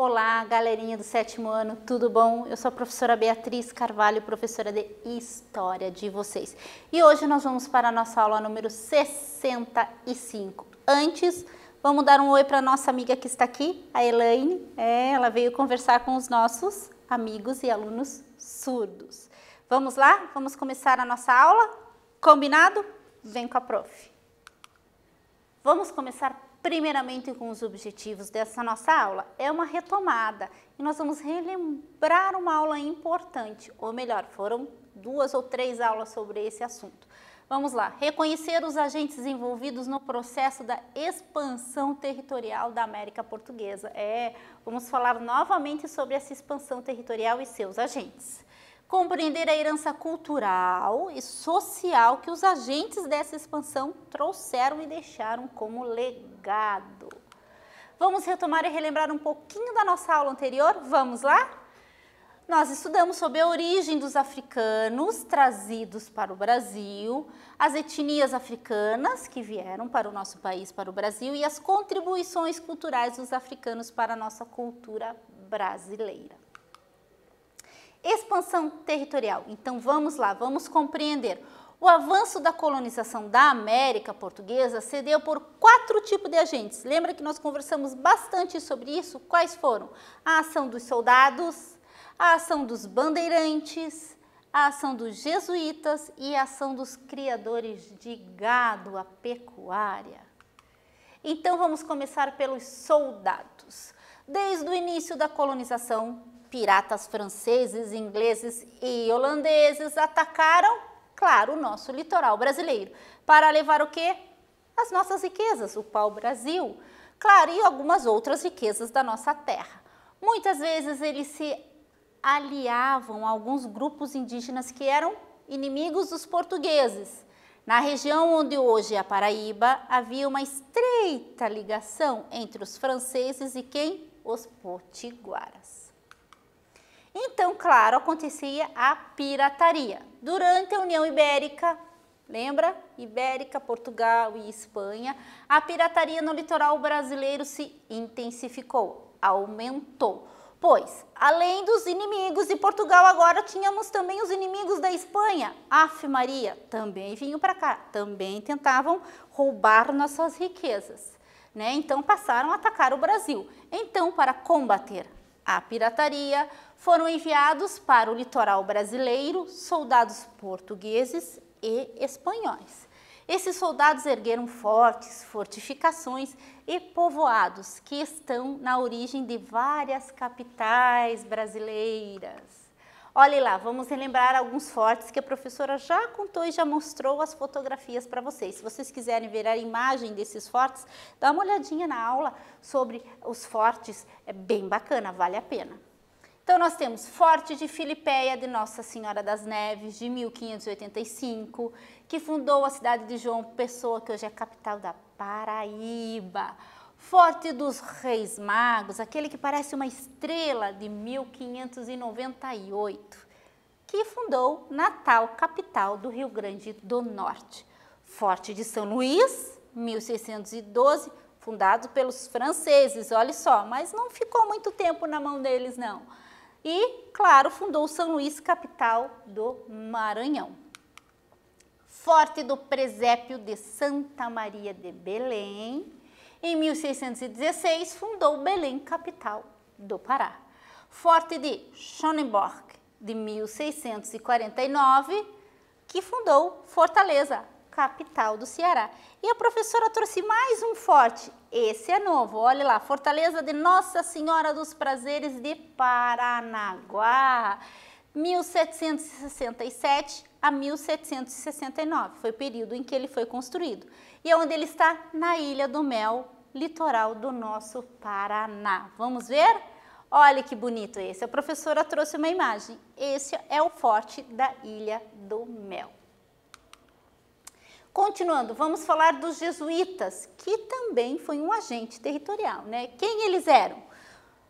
Olá, galerinha do 7º ano, tudo bom? Eu sou a professora Beatriz Carvalho, professora de História de vocês. E hoje nós vamos para a nossa aula número 65. Antes, vamos dar um oi para a nossa amiga que está aqui, a Elaine. Ela veio conversar com os nossos amigos e alunos surdos. Vamos lá? Vamos começar a nossa aula? Combinado? Vem com a prof. Vamos começar primeiramente com os objetivos dessa nossa aula. É uma retomada e nós vamos relembrar uma aula importante, ou melhor, foram 2 ou 3 aulas sobre esse assunto. Vamos lá, reconhecer os agentes envolvidos no processo da expansão territorial da América Portuguesa. Vamos falar novamente sobre essa expansão territorial e seus agentes. Compreender a herança cultural e social que os agentes dessa expansão trouxeram e deixaram como legado. Vamos retomar e relembrar um pouquinho da nossa aula anterior? Vamos lá? Nós estudamos sobre a origem dos africanos trazidos para o Brasil, as etnias africanas que vieram para o nosso país, para o Brasil, e as contribuições culturais dos africanos para a nossa cultura brasileira. Expansão territorial. Então vamos lá, vamos compreender. O avanço da colonização da América Portuguesa se deu por 4 tipos de agentes. Lembra que nós conversamos bastante sobre isso? Quais foram? A ação dos soldados, a ação dos bandeirantes, a ação dos jesuítas e a ação dos criadores de gado, a pecuária. Então vamos começar pelos soldados. Desde o início da colonização, piratas franceses, ingleses e holandeses atacaram, claro, o nosso litoral brasileiro, para levar o quê? As nossas riquezas, o pau-brasil, claro, e algumas outras riquezas da nossa terra. Muitas vezes eles se aliavam a alguns grupos indígenas que eram inimigos dos portugueses. Na região onde hoje é a Paraíba, havia uma estreita ligação entre os franceses e quem? Os potiguaras. Então, claro, acontecia a pirataria. Durante a União Ibérica, lembra? Ibérica, Portugal e Espanha, a pirataria no litoral brasileiro se intensificou, aumentou. Pois, além dos inimigos de Portugal, agora tínhamos também os inimigos da Espanha. Ave Maria, também vinham para cá, também tentavam roubar nossas riquezas, né? Então, passaram a atacar o Brasil. Então, para combater a pirataria, foram enviados para o litoral brasileiro soldados portugueses e espanhóis. Esses soldados ergueram fortes, fortificações e povoados que estão na origem de várias capitais brasileiras. Olhe lá, vamos relembrar alguns fortes que a professora já contou e já mostrou as fotografias para vocês. Se vocês quiserem ver a imagem desses fortes, dá uma olhadinha na aula sobre os fortes, é bem bacana, vale a pena. Então nós temos Forte de Filipéia de Nossa Senhora das Neves, de 1585, que fundou a cidade de João Pessoa, que hoje é a capital da Paraíba. Forte dos Reis Magos, aquele que parece uma estrela, de 1598, que fundou Natal, capital do Rio Grande do Norte. Forte de São Luís, 1612, fundado pelos franceses, olha só, mas não ficou muito tempo na mão deles, não. E, claro, fundou São Luís, capital do Maranhão. Forte do Presépio de Santa Maria de Belém, em 1616, fundou Belém, capital do Pará. Forte de Schönborn, de 1649, que fundou Fortaleza, capital do Ceará. E a professora trouxe mais um forte, esse é novo, olha lá, Fortaleza de Nossa Senhora dos Prazeres de Paranaguá, 1767 a 1769, foi o período em que ele foi construído. E é onde ele está? Na Ilha do Mel, litoral do nosso Paraná. Vamos ver? Olha que bonito esse, a professora trouxe uma imagem, esse é o forte da Ilha do Mel. Continuando, vamos falar dos jesuítas, que também foi um agente territorial, né? Quem eles eram?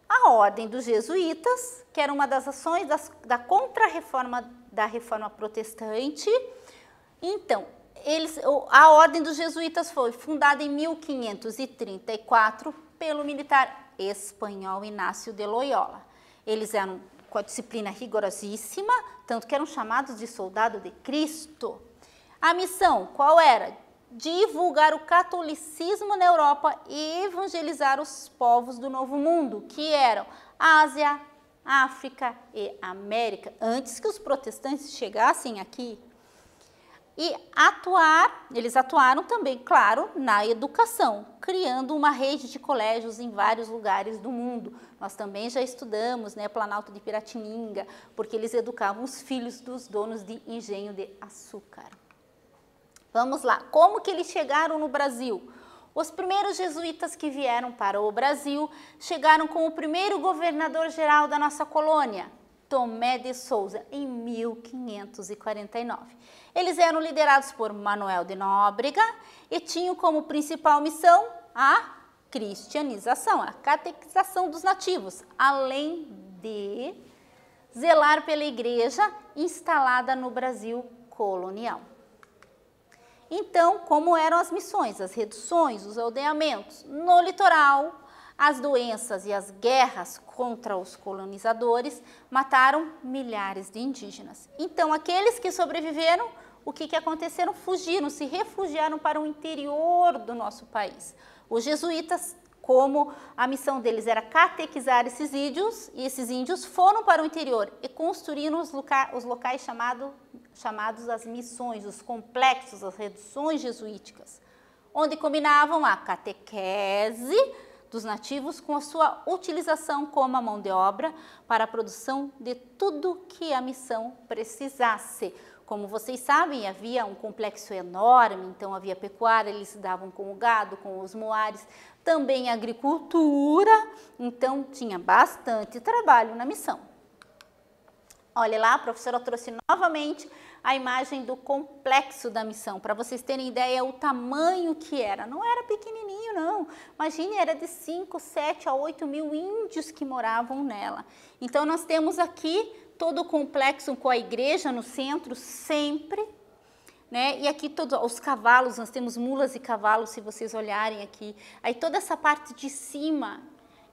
A Ordem dos Jesuítas, que era uma das ações da contra-reforma da Reforma Protestante. Então, a Ordem dos Jesuítas foi fundada em 1534 pelo militar espanhol Inácio de Loyola. Eles eram com a disciplina rigorosíssima, tanto que eram chamados de soldado de Cristo. A missão, qual era? Divulgar o catolicismo na Europa e evangelizar os povos do Novo Mundo, que eram Ásia, África e América, antes que os protestantes chegassem aqui. E eles atuaram também, claro, na educação, criando uma rede de colégios em vários lugares do mundo. Nós também já estudamos, né, Planalto de Piratininga, porque eles educavam os filhos dos donos de engenho de açúcar. Vamos lá, como que eles chegaram no Brasil? Os primeiros jesuítas que vieram para o Brasil chegaram com o primeiro governador-geral da nossa colônia, Tomé de Souza, em 1549. Eles eram liderados por Manuel de Nóbrega e tinham como principal missão a cristianização, a catequização dos nativos, além de zelar pela igreja instalada no Brasil colonial. Então, como eram as missões, as reduções, os aldeamentos? No litoral, as doenças e as guerras contra os colonizadores mataram milhares de indígenas. Então, aqueles que sobreviveram, o que aconteceram? Fugiram, se refugiaram para o interior do nosso país. Os jesuítas, como a missão deles era catequizar esses índios foram para o interior e construíram os locais chamados as missões, os complexos, as reduções jesuíticas, onde combinavam a catequese dos nativos com a sua utilização como a mão de obra para a produção de tudo que a missão precisasse. Como vocês sabem, havia um complexo enorme, então havia pecuária, eles davam com o gado, com os moares, também agricultura, então tinha bastante trabalho na missão. Olha lá, a professora trouxe novamente a imagem do complexo da missão, para vocês terem ideia o tamanho que era. Não era pequenininho, não. Imagine, era de 5, 7 a 8 mil índios que moravam nela. Então, nós temos aqui todo o complexo com a igreja no centro, sempre, né? E aqui todos os cavalos, nós temos mulas e cavalos, se vocês olharem aqui. Aí toda essa parte de cima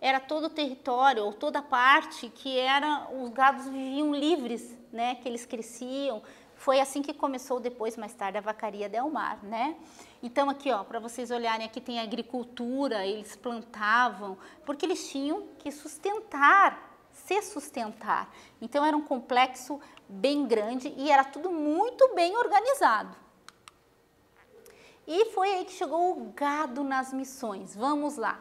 era todo o território, ou toda a parte que era, os gados viviam livres, né? Que eles cresciam. Foi assim que começou depois, mais tarde, a vacaria Del Mar, né? Então aqui, ó, para vocês olharem, aqui tem a agricultura, eles plantavam, porque eles tinham que se sustentar. Então era um complexo bem grande e era tudo muito bem organizado. E foi aí que chegou o gado nas missões. Vamos lá.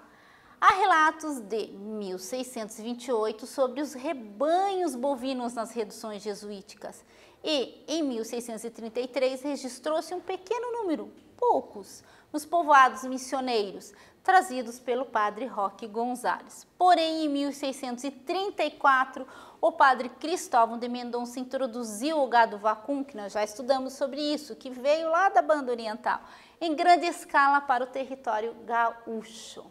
Há relatos de 1628 sobre os rebanhos bovinos nas reduções jesuíticas. E em 1633 registrou-se um pequeno número, poucos, nos povoados missioneiros, trazidos pelo padre Roque Gonzales. Porém, em 1634, o padre Cristóvão de Mendonça introduziu o gado vacum, que nós já estudamos sobre isso, que veio lá da banda oriental, em grande escala para o território gaúcho.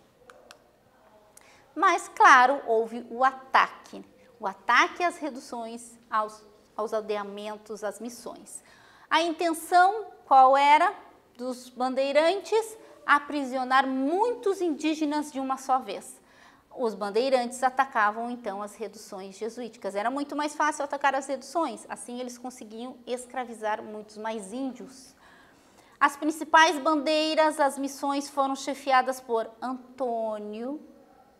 Mas, claro, houve o ataque às reduções, aos aldeamentos, às missões. A intenção, qual era? Dos bandeirantes, aprisionar muitos indígenas de uma só vez. Os bandeirantes atacavam, então, as reduções jesuíticas. Era muito mais fácil atacar as reduções, assim eles conseguiam escravizar muitos mais índios. As principais bandeiras, as missões, foram chefiadas por Antônio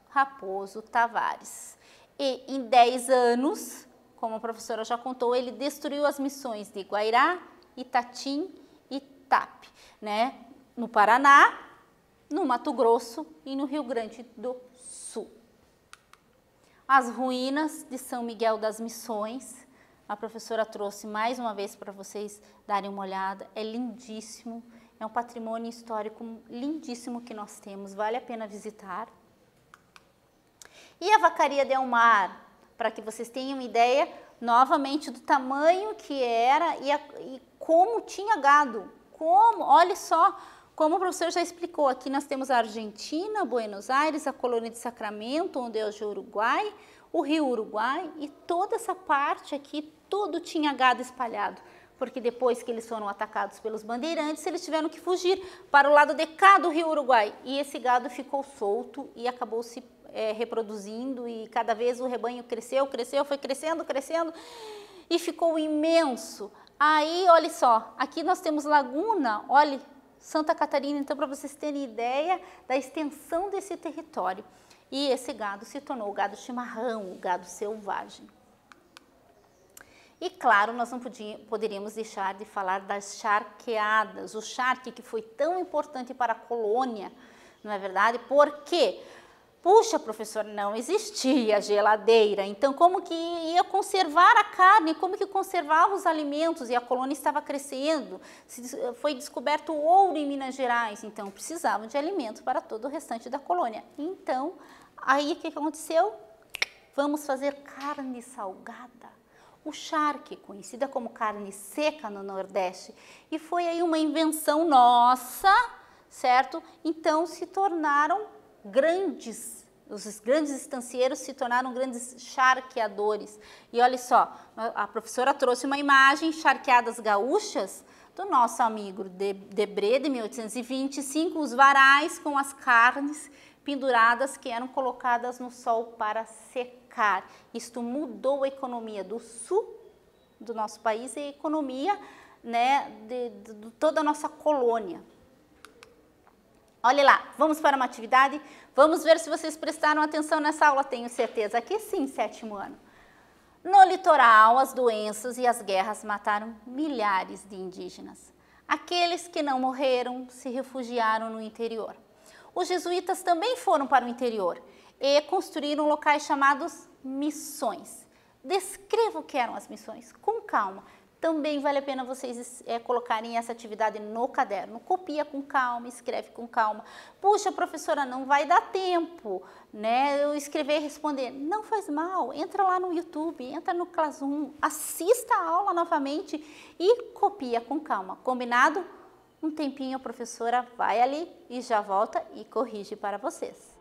Raposo Tavares. E em 10 anos, como a professora já contou, ele destruiu as missões de Guairá, Itatim e Itape, né? No Paraná, no Mato Grosso e no Rio Grande do Sul. As ruínas de São Miguel das Missões, a professora trouxe mais uma vez para vocês darem uma olhada, é lindíssimo, é um patrimônio histórico lindíssimo que nós temos, vale a pena visitar. E a vacaria Del Mar, para que vocês tenham ideia novamente do tamanho que era e como tinha gado. Olha só, como o professor já explicou, aqui nós temos a Argentina, Buenos Aires, a colônia de Sacramento, onde é o Uruguai, o Rio Uruguai e toda essa parte aqui, tudo tinha gado espalhado. Porque depois que eles foram atacados pelos bandeirantes, eles tiveram que fugir para o lado de cá do Rio Uruguai. E esse gado ficou solto e acabou se reproduzindo e cada vez o rebanho cresceu, foi crescendo e ficou imenso. Aí, olha só, aqui nós temos Laguna, olha, Santa Catarina, então para vocês terem ideia da extensão desse território. E esse gado se tornou o gado chimarrão, o gado selvagem. E claro, nós não poderíamos deixar de falar das charqueadas, o charque que foi tão importante para a colônia, não é verdade? Porque, puxa, professor, não existia geladeira, então como que ia conservar a carne, como que conservava os alimentos? E a colônia estava crescendo, foi descoberto o ouro em Minas Gerais, então precisavam de alimento para todo o restante da colônia. Então, aí o que aconteceu? Vamos fazer carne salgada. O charque, conhecida como carne seca no Nordeste, e foi aí uma invenção nossa, certo? Então se tornaram grandes, os grandes estancieiros se tornaram grandes charqueadores. E olha só, a professora trouxe uma imagem, charqueadas gaúchas, do nosso amigo Debré, de 1825, os varais com as carnes penduradas que eram colocadas no sol para secar. Isto mudou a economia do sul do nosso país e a economia, né, de toda a nossa colônia. Olha lá, vamos para uma atividade, vamos ver se vocês prestaram atenção nessa aula, tenho certeza que sim, 7º ano. No litoral, as doenças e as guerras mataram milhares de indígenas. Aqueles que não morreram se refugiaram no interior. Os jesuítas também foram para o interior e construíram locais chamados missões. Descreva o que eram as missões, com calma. Também vale a pena vocês colocarem essa atividade no caderno. Copia com calma, escreve com calma. Puxa, professora, não vai dar tempo, né? Eu escrever e responder. Não faz mal, entra lá no YouTube, entra no Classroom, assista a aula novamente e copia com calma. Combinado? Um tempinho a professora vai ali e já volta e corrige para vocês.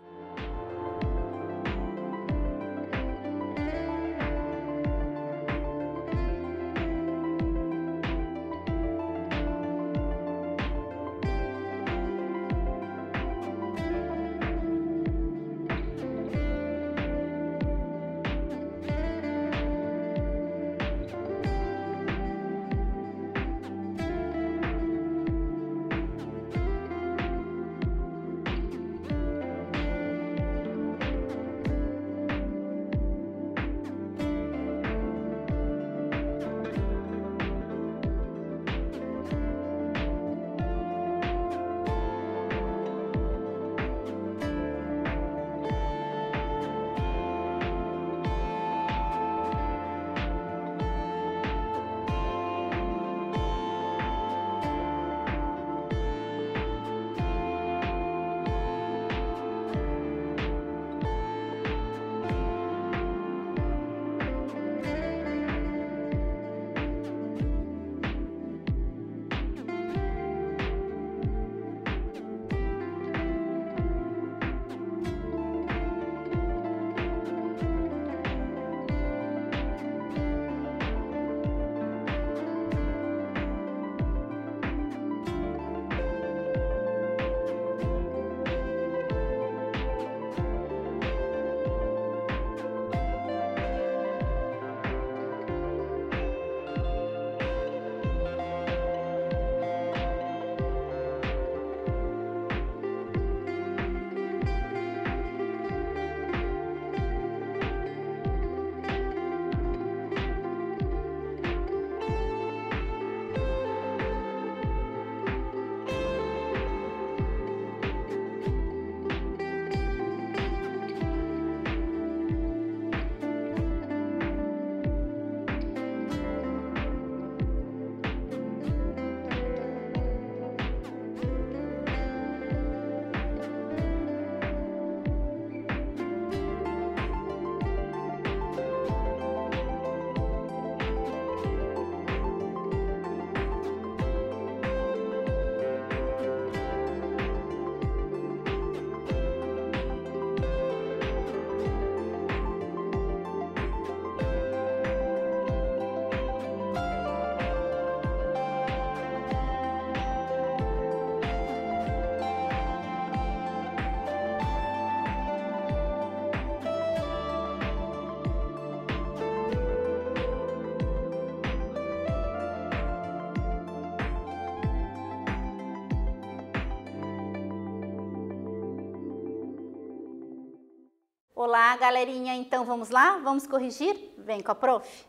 Olá, galerinha, então vamos lá? Vamos corrigir? Vem com a prof.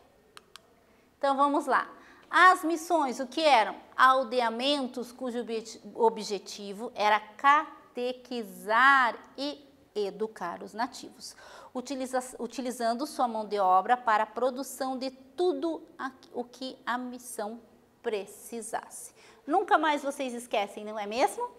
Então vamos lá. As missões, o que eram? Aldeamentos cujo objetivo era catequizar e educar os nativos, utilizando sua mão de obra para a produção de tudo o que a missão precisasse. Nunca mais vocês esquecem, não é mesmo?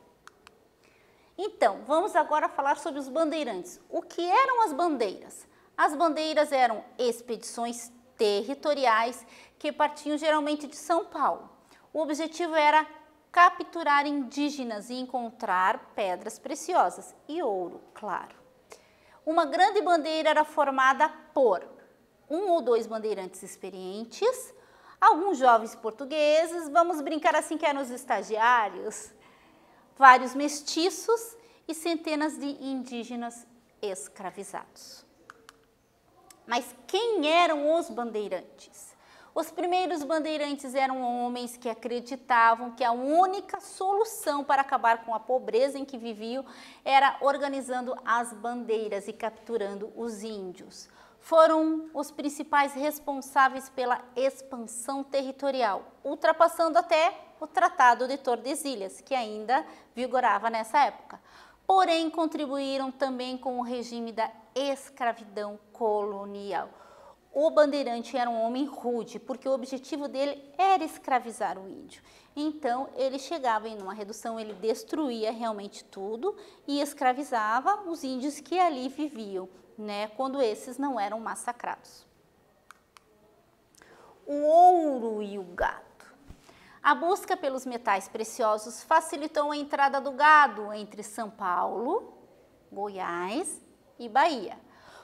Então, vamos agora falar sobre os bandeirantes. O que eram as bandeiras? As bandeiras eram expedições territoriais que partiam geralmente de São Paulo. O objetivo era capturar indígenas e encontrar pedras preciosas e ouro, claro. Uma grande bandeira era formada por 1 ou 2 bandeirantes experientes, alguns jovens portugueses, vamos brincar assim que eram os estagiários, vários mestiços e centenas de indígenas escravizados. Mas quem eram os bandeirantes? Os primeiros bandeirantes eram homens que acreditavam que a única solução para acabar com a pobreza em que viviam era organizando as bandeiras e capturando os índios. Foram os principais responsáveis pela expansão territorial, ultrapassando até o Tratado de Tordesilhas, que ainda vigorava nessa época. Porém, contribuíram também com o regime da escravidão colonial. O bandeirante era um homem rude, porque o objetivo dele era escravizar o índio. Então, ele chegava em uma redução, ele destruía realmente tudo e escravizava os índios que ali viviam, né, quando esses não eram massacrados. O ouro e o gado. A busca pelos metais preciosos facilitou a entrada do gado entre São Paulo, Goiás e Bahia.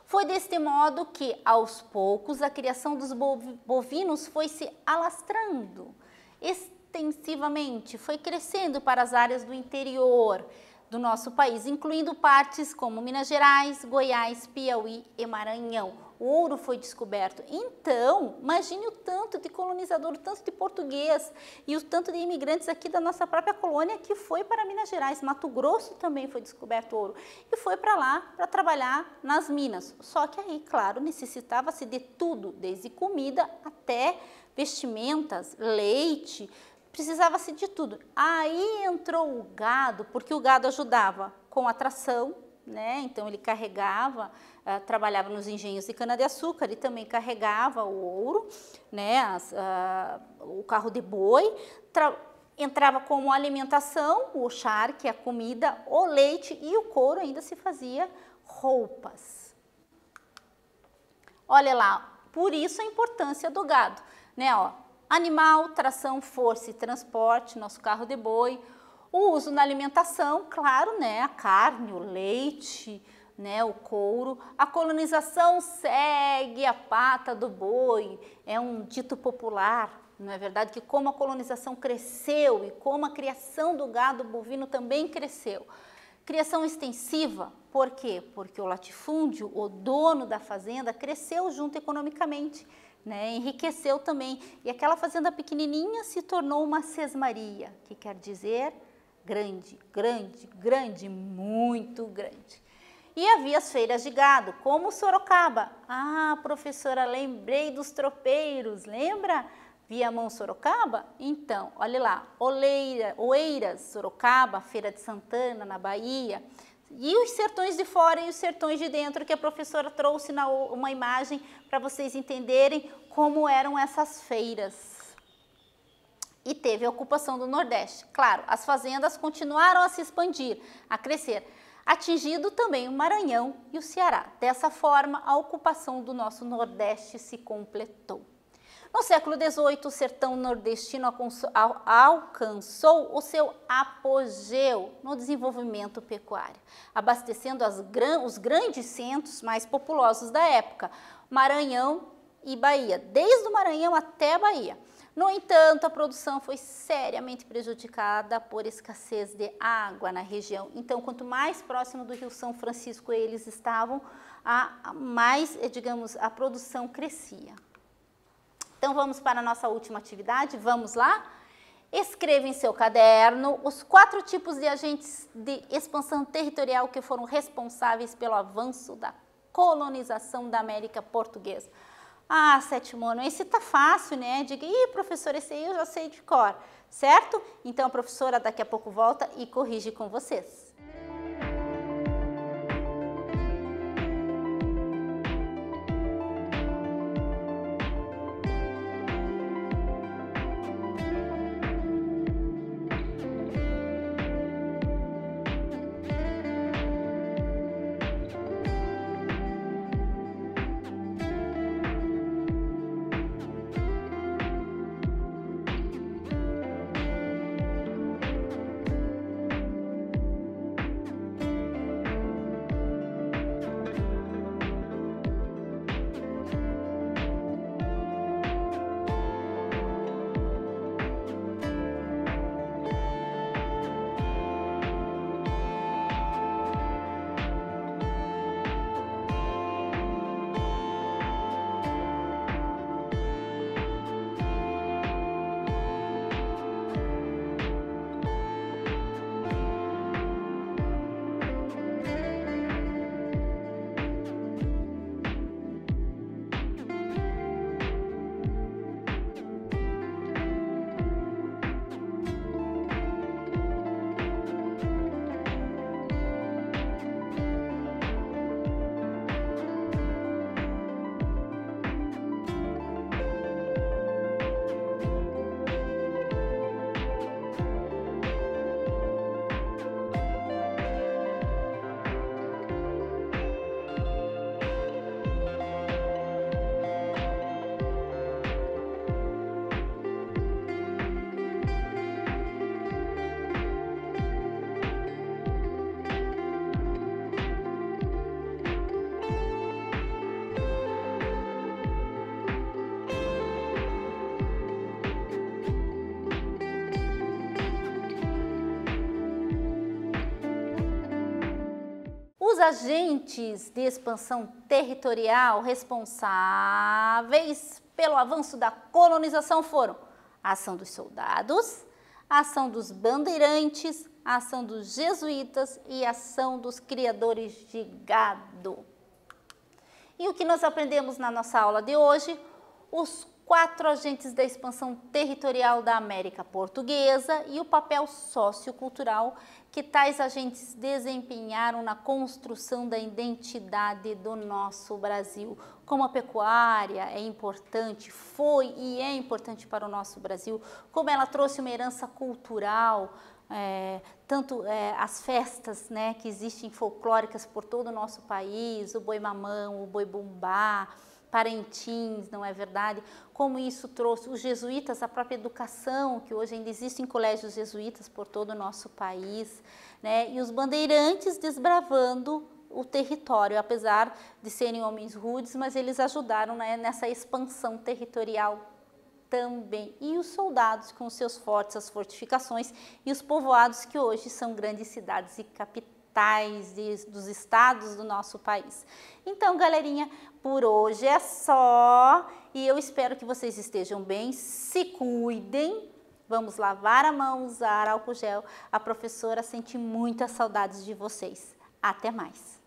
Foi deste modo que, aos poucos, a criação dos bovinos foi se alastrando extensivamente, foi crescendo para as áreas do interior do nosso país, incluindo partes como Minas Gerais, Goiás, Piauí e Maranhão. O ouro foi descoberto. Então, imagine o tanto de colonizador, o tanto de português e o tanto de imigrantes aqui da nossa própria colônia que foi para Minas Gerais. Mato Grosso também foi descoberto ouro e foi para lá para trabalhar nas minas. Só que aí, claro, necessitava-se de tudo, desde comida até vestimentas, leite, precisava-se de tudo. Aí entrou o gado, porque o gado ajudava com a tração, né? Então ele carregava, trabalhava nos engenhos de cana-de-açúcar e também carregava o ouro, né? O carro de boi, entrava como alimentação, o charque, a comida, o leite e o couro, ainda se fazia roupas. Olha lá, por isso a importância do gado, né? Ó, animal, tração, força e transporte, nosso carro de boi. O uso na alimentação, claro, né? A carne, o leite, né? O couro. A colonização segue a pata do boi. É um dito popular, não é verdade? Que como a colonização cresceu e como a criação do gado bovino também cresceu. Criação extensiva, por quê? Porque o latifúndio, o dono da fazenda, cresceu junto economicamente, né? Enriqueceu também. E aquela fazenda pequenininha se tornou uma sesmaria, que quer dizer grande, grande, grande, muito grande. E havia as feiras de gado, como Sorocaba. Ah, professora, lembrei dos tropeiros, lembra? Viamão, Sorocaba? Então, olha lá, Oeiras, Sorocaba, Feira de Santana, na Bahia. E os sertões de fora e os sertões de dentro, que a professora trouxe uma imagem para vocês entenderem como eram essas feiras. E teve a ocupação do Nordeste. Claro, as fazendas continuaram a se expandir, a crescer, atingindo também o Maranhão e o Ceará. Dessa forma, a ocupação do nosso Nordeste se completou. No século XVIII, o sertão nordestino alcançou o seu apogeu no desenvolvimento pecuário, abastecendo os grandes centros mais populosos da época, Maranhão e Bahia, desde o Maranhão até a Bahia. No entanto, a produção foi seriamente prejudicada por escassez de água na região. Então, quanto mais próximo do Rio São Francisco eles estavam, mais, digamos, a produção crescia. Então, vamos para a nossa última atividade, vamos lá? Escreva em seu caderno os 4 tipos de agentes de expansão territorial que foram responsáveis pelo avanço da colonização da América Portuguesa. Ah, sétimo ano, esse tá fácil, né? Diga, ih, professora, esse aí eu já sei de cor, certo? Então a professora daqui a pouco volta e corrige com vocês. Os agentes de expansão territorial responsáveis pelo avanço da colonização foram a ação dos soldados, a ação dos bandeirantes, a ação dos jesuítas e a ação dos criadores de gado. E o que nós aprendemos na nossa aula de hoje? Os 4 agentes da expansão territorial da América Portuguesa e o papel sociocultural que tais agentes desempenharam na construção da identidade do nosso Brasil. Como a pecuária é importante, foi e é importante para o nosso Brasil, como ela trouxe uma herança cultural, as festas, né, que existem folclóricas por todo o nosso país, o boi-mamão, o boi-bumbá, Parintins, não é verdade? Como isso trouxe os jesuítas, a própria educação, que hoje ainda existem colégios jesuítas por todo o nosso país, né? E os bandeirantes desbravando o território, apesar de serem homens rudes, mas eles ajudaram, né, nessa expansão territorial também. E os soldados com os seus fortes, as fortificações e os povoados que hoje são grandes cidades e capitais dos estados do nosso país. Então, galerinha, por hoje é só e eu espero que vocês estejam bem, se cuidem, vamos lavar a mão, usar álcool gel. A professora sente muitas saudades de vocês. Até mais!